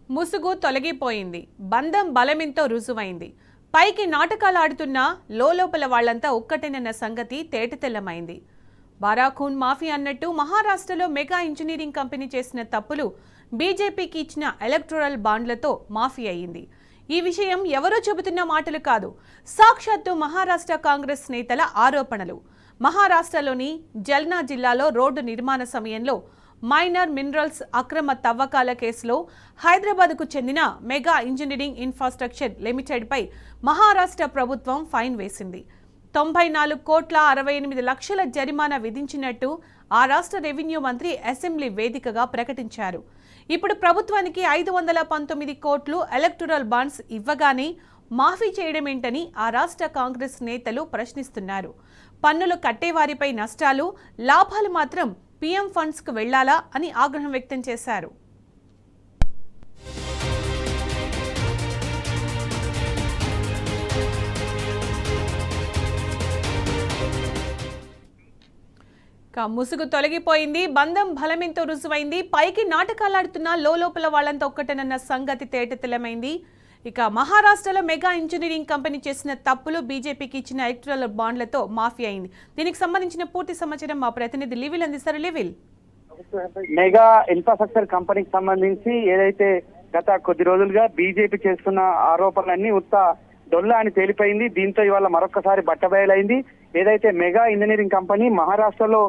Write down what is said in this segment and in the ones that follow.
ముసుగు తొలగిపోయింది, బంధం బలమింతో రుజువైంది. పైకి నాటకాలు ఆడుతున్నా లోపల వాళ్లంతా ఒక్కటేనన్న సంగతి తేటతెల్లమైంది. బారాఖూన్ మాఫీ అన్నట్టు మహారాష్ట్రలో మెగా ఇంజనీరింగ్ కంపెనీ చేసిన తప్పులు బీజేపీకి ఇచ్చిన ఎలక్టోరల్ బాండ్లతో మాఫీ అయ్యింది. ఈ విషయం ఎవరో చెబుతున్న మాటలు కాదు, సాక్షాత్తు మహారాష్ట్ర కాంగ్రెస్ నేతల ఆరోపణలు. మహారాష్ట్రలోని జల్నా జిల్లాలో రోడ్డు నిర్మాణ సమయంలో మైనర్ మినరల్స్ అక్రమ తవ్వకాల కేసులో హైదరాబాద్కు చెందిన మెగా ఇంజనీరింగ్ ఇన్ఫ్రాస్ట్రక్చర్ లిమిటెడ్పై మహారాష్ట్ర ప్రభుత్వం ఫైన్ వేసింది. 94,68,00,000 జరిమానా విధించినట్టు ఆ రాష్ట్ర రెవెన్యూ మంత్రి అసెంబ్లీ వేదికగా ప్రకటించారు. ఇప్పుడు ప్రభుత్వానికి 519 కోట్లు ఎలక్టోరల్ బాండ్స్ ఇవ్వగానే మాఫీ చేయడమేంటని ఆ రాష్ట్ర కాంగ్రెస్ నేతలు ప్రశ్నిస్తున్నారు. పన్నులు కట్టేవారిపై నష్టాలు, లాభాలు మాత్రం పీఎం ఫండ్స్కు వెళ్లాలా అని ఆగ్రహం వ్యక్తం చేశారు. ముసుగు తొలగిపోయింది, బంధం బలమింతో రుజువైంది. పైకి నాటకాలాడుతున్నా లోపల వాళ్ళంతా ఒక్కటేనన్న సంగతి తేటతెల్లమైంది. ఇక మహారాష్ట్రలో మెగా ఇంజనీరింగ్ కంపెనీ చేసిన తప్పులు బీజేపీకి ఇచ్చిన ఎలక్టోరల్ బాండ్లతో మాఫీ అయింది. దీనికి సంబంధించిన పూర్తి సమాచారం మా ప్రతినిధి లివిల్ అందిస్తారు. లివిల్, మెగా ఇన్ఫ్రాస్ట్రక్చర్ కంపెనీకి సంబంధించి ఏదైతే గత కొద్ది రోజులుగా బీజేపీ చేస్తున్న ఆరోపణలన్నీ ఉత్త డొల్ల అని తేలిపోయింది. దీంతో ఇవాళ మరొకసారి బట్టబయలైంది. ఏదైతే మెగా ఇంజనీరింగ్ కంపెనీ మహారాష్ట్రలో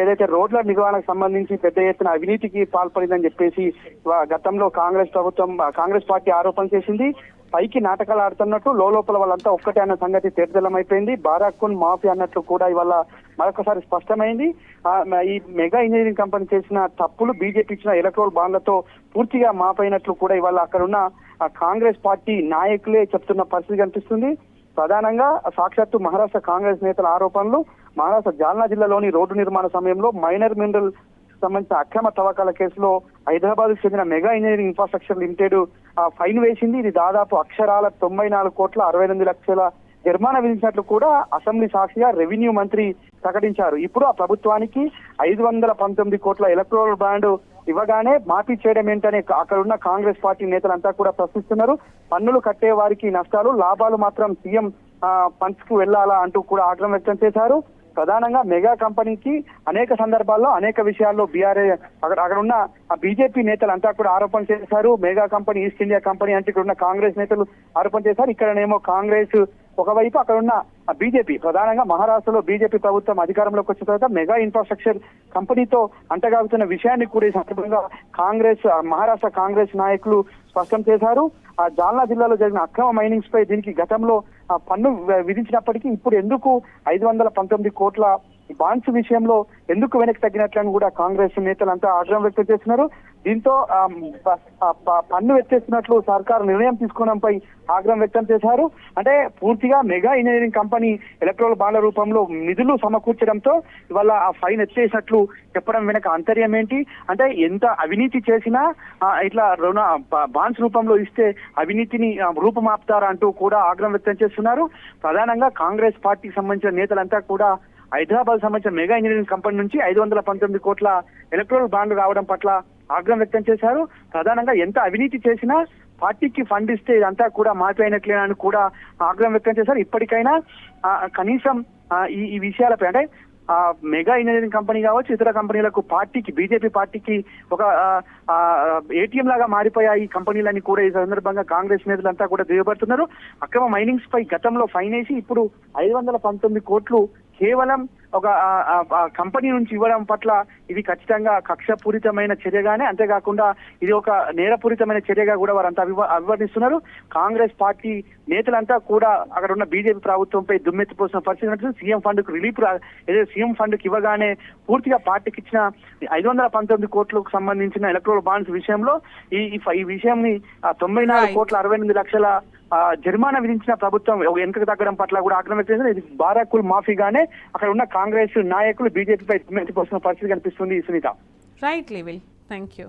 ఏదైతే రోడ్ల నిర్వహణకు సంబంధించి పెద్ద ఎత్తున అవినీతికి పాల్పడిందని చెప్పేసి గతంలో కాంగ్రెస్ పార్టీ ఆరోపణ చేసింది. పైకి నాటకాలు ఆడుతున్నట్టు లోపల వాళ్ళంతా ఒక్కటే అన్న సంగతి తేటతెల్లమైపోయింది. బారాఖూన్ మాఫీ అన్నట్లు కూడా ఇవాళ మరొకసారి స్పష్టమైంది. ఈ మెగా ఇంజనీరింగ్ కంపెనీ చేసిన తప్పులు బీజేపీ ఇచ్చిన ఎలక్ట్రోల్ బాండ్లతో పూర్తిగా మాపైనట్లు కూడా ఇవాళ అక్కడున్న కాంగ్రెస్ పార్టీ నాయకులే చెప్తున్న పరిస్థితి కనిపిస్తుంది. ప్రధానంగా సాక్షాత్తు మహారాష్ట్ర కాంగ్రెస్ నేతల ఆరోపణలు, మహారాష్ట్ర జాల్నా జిల్లాలోని రోడ్డు నిర్మాణ సమయంలో మైనర్ మినరల్ సంబంధించిన అక్రమ తవ్వకాల కేసులో హైదరాబాద్ కు చెందిన mega engineering infrastructure limited fine వేసింది. ఇది దాదాపు అక్షరాల 94,68,00,000 జరిమానా విధించినట్లు కూడా అసెంబ్లీ సాక్షిగా రెవెన్యూ మంత్రి ప్రకటించారు. ఇప్పుడు ఆ ప్రభుత్వానికి 519 కోట్ల ఎలక్టోరల్ బాండ్ ఇవ్వగానే మాఫీ చేయడం ఏంటనే అక్కడ ఉన్న కాంగ్రెస్ పార్టీ నేతలంతా కూడా ప్రశ్నిస్తున్నారు. పన్నులు కట్టే వారికి నష్టాలు, లాభాలు మాత్రం సీఎం ఫండ్స్ కు వెళ్లాలా అంటూ కూడా ఆగ్రహం వ్యక్తం చేశారు. ప్రధానంగా మెగా కంపెనీకి అనేక సందర్భాల్లో అనేక విషయాల్లో బీఆర్ఎస్ అక్కడ ఉన్న బీజేపీ నేతలంతా కూడా ఆరోపణ చేశారు. Mega company east India company అంటే ఇక్కడ ఉన్న కాంగ్రెస్ నేతలు ఆరోపణ చేశారు. ఇక్కడనేమో కాంగ్రెస్ ఒకవైపు, అక్కడ ఉన్న బీజేపీ, ప్రధానంగా మహారాష్ట్రలో బీజేపీ ప్రభుత్వం అధికారంలోకి వచ్చిన తర్వాత మెగా ఇన్ఫ్రాస్ట్రక్చర్ కంపెనీతో అంటగాగుతున్న విషయాన్ని కూడా ఈ సందర్భంగా మహారాష్ట్ర కాంగ్రెస్ నాయకులు స్పష్టం చేశారు. ఆ జాల్నా జిల్లాలో జరిగిన అక్రమ మైనింగ్స్ పై దీనికి గతంలో పన్ను విధించినప్పటికీ ఇప్పుడు ఎందుకు 519 కోట్ల బాండ్స్ విషయంలో ఎందుకు వెనక్కి తగ్గినట్లని కూడా కాంగ్రెస్ నేతలంతా ఆగ్రహం వ్యక్తం చేస్తున్నారు. దీంతో పన్ను ఎత్తేస్తున్నట్లు సర్కారు నిర్ణయం తీసుకోవడంపై ఆగ్రహం వ్యక్తం చేశారు. అంటే పూర్తిగా మెగా ఇంజనీరింగ్ కంపెనీ ఎలక్ట్రోల్ బాండ్ల రూపంలో నిధులు సమకూర్చడంతో ఇవాళ ఆ ఫైన్ ఎత్తేసినట్లు చెప్పడం వెనక అంతర్యం ఏంటి? అంటే ఎంత అవినీతి చేసినా ఇట్లా బాండ్స్ రూపంలో ఇస్తే అవినీతిని రూపుమాపుతారా అంటూ కూడా ఆగ్రహం వ్యక్తం చేస్తున్నారు. ప్రధానంగా కాంగ్రెస్ పార్టీకి సంబంధించిన నేతలంతా కూడా హైదరాబాద్ సంబంధించిన మెగా ఇంజనీరింగ్ కంపెనీ నుంచి 519 కోట్ల ఎలక్ట్రోల్ బాండ్లు రావడం పట్ల ఆగ్రహం వ్యక్తం చేశారు. ప్రధానంగా ఎంత అవినీతి చేసినా పార్టీకి ఫండ్ ఇస్తే ఇదంతా కూడా మాట్లాడినట్లేనని కూడా ఆగ్రహం వ్యక్తం చేశారు. ఇప్పటికైనా కనీసం ఈ విషయాలపై, అంటే మెగా ఇంజనీరింగ్ కంపెనీ కావచ్చు, ఇతర కంపెనీలకు పార్టీకి, బీజేపీ పార్టీకి ఒక ఏటీఎం లాగా మారిపోయాయి ఈ కంపెనీలని కూడా ఈ సందర్భంగా కాంగ్రెస్ నేతలంతా కూడా దిగబడుతున్నారు. అక్రమ మైనింగ్స్ పై గతంలో ఫైన్ వేసి ఇప్పుడు 519 కోట్లు కేవలం ఒక కంపెనీ నుంచి ఇవ్వడం పట్ల ఇది ఖచ్చితంగా కక్షపూరితమైన చర్యగానే, అంతేకాకుండా ఇది ఒక నేరపూరితమైన చర్యగా కూడా వారంతా అభివర్ణిస్తున్నారు. కాంగ్రెస్ పార్టీ నేతలంతా కూడా అక్కడ ఉన్న బీజేపీ ప్రభుత్వంపై దుమ్మెత్తిపోసిన పరిస్థితి. సీఎం ఫండ్ కు రిలీఫ్ ఏదైతే సీఎం ఫండ్ కి ఇవ్వగానే పూర్తిగా పార్టీకి ఇచ్చిన 519 కోట్లకు సంబంధించిన ఎలక్ట్రోల్ బాండ్స్ విషయంలో ఈ విషయాన్ని 94,68,00,000 జరిమానా విధించిన ప్రభుత్వం వెనుకకు తగ్గడం పట్ల కూడా ఆగ్రహం వ్యక్తం చేశారు. ఇది బారాఖూన్ మాఫీగానే అక్కడ ఉన్న కాంగ్రెస్ నాయకులు బీజేపీపై దుమ్మెత్తిపోసిన పరిస్థితి కనిపిస్తుంది. సునీత. రైట్ లివిల్, థ్యాంక్ యూ.